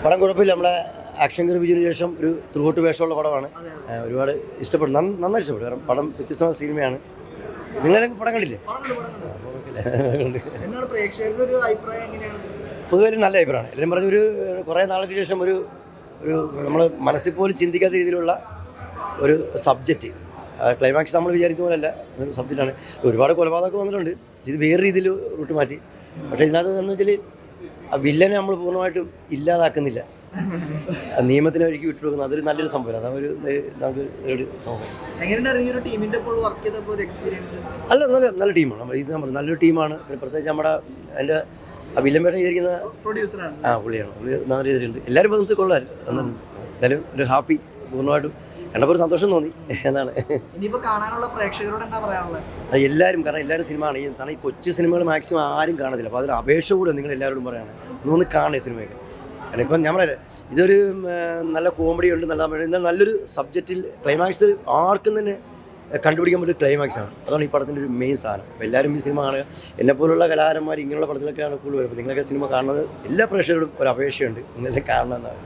പടം കുഴപ്പമില്ല. നമ്മളെ ആക്ഷൻ കറിവിജിന് ശേഷം ഒരു ത്രൂട്ട് വേഷമുള്ള പടമാണ്. ഒരുപാട് ഇഷ്ടപ്പെട്ടു, നന്നായി ഇഷ്ടപ്പെട്ടു. കാരണം പടം വ്യത്യസ്തമായ സിനിമയാണ്. നിങ്ങളെല്ലാം പടം കണ്ടില്ലേ? പൊതുവെ നല്ല അഭിപ്രായമാണ്. എല്ലാവരും പറഞ്ഞൊരു കുറേ നാൾക്ക് ശേഷം ഒരു നമ്മൾ മനസ്സിൽ പോലും ചിന്തിക്കാത്ത രീതിയിലുള്ള ഒരു സബ്ജക്റ്റ്. ക്ലൈമാക്സ് നമ്മൾ വിചാരിക്കുന്ന പോലെയല്ല, ഒരു സബ്ജക്റ്റാണ്. ഒരുപാട് കൊലപാതകമൊക്കെ വന്നിട്ടുണ്ട്. ഇത് വേറെ രീതിയിൽ റൂട്ട് മാറ്റി. പക്ഷേ ഇതിനകത്ത് എന്ന് വെച്ചാൽ ആ വില്ലനെ നമ്മൾ പൂർണ്ണമായിട്ടും ഇല്ലാതാക്കുന്നില്ല, നിയമത്തിന് ഒഴുക്കി വിട്ടുകൊടുക്കുന്നത്. അതൊരു നല്ലൊരു സംഭവം. അതൊരു നമുക്ക് ഒരു സംഭവം. അല്ല, നല്ല ടീമാണ്. നമ്മൾ ഇത് നമ്മൾ നല്ലൊരു ടീമാണ്. പിന്നെ പ്രത്യേകിച്ച് നമ്മുടെ അതിൻ്റെ വില്ലൻ വേഷം ചെയ്തിരിക്കുന്ന പുള്ളിയാണ്. പുള്ളി നല്ല രീതിയിലുണ്ട്. എല്ലാവരും നമുക്ക് കൊള്ളാമായിരുന്നു. എന്തായാലും ഒരു ഹാപ്പി, പൂർണ്ണമായിട്ടും കണ്ടപ്പോൾ ഒരു സന്തോഷം തോന്നി എന്നാണ്. എല്ലാവരും, കാരണം എല്ലാവരും സിനിമ ആണ്. കാരണം ഈ കൊച്ചു സിനിമകൾ മാക്സിമം ആരും കാണത്തില്ല. അപ്പോൾ അതിൽ അപേക്ഷ കൂടെ നിങ്ങൾ എല്ലാവരോടും പറയുകയാണ്, ഒന്ന് കാണുക സിനിമയൊക്കെ. കാരണം ഇപ്പം ഞാൻ പറയാം, ഇതൊരു നല്ല കോമഡി ഉണ്ട്, എന്നാൽ നല്ലൊരു സബ്ജക്റ്റിൽ ക്ലൈമാക്സ് ആർക്കും തന്നെ കണ്ടുപിടിക്കാൻ പറ്റിയ ക്ലൈമാക്സ് ആണ്. അതാണ് ഈ പടത്തിൻ്റെ ഒരു മെയിൻ സാധനം. അപ്പോൾ എല്ലാവരും ഈ സിനിമ കാണുക. എന്നെപ്പോലുള്ള കലാകാരന്മാർ ഇങ്ങനെയുള്ള പടത്തിലൊക്കെയാണ് കൂടുതൽ വരുമ്പോൾ നിങ്ങളൊക്കെ സിനിമ കാണുന്നത്. എല്ലാ പ്രേക്ഷകരോടും ഒരു അപേക്ഷയുണ്ട്, നിങ്ങളെ കാണണം എന്നാണ്.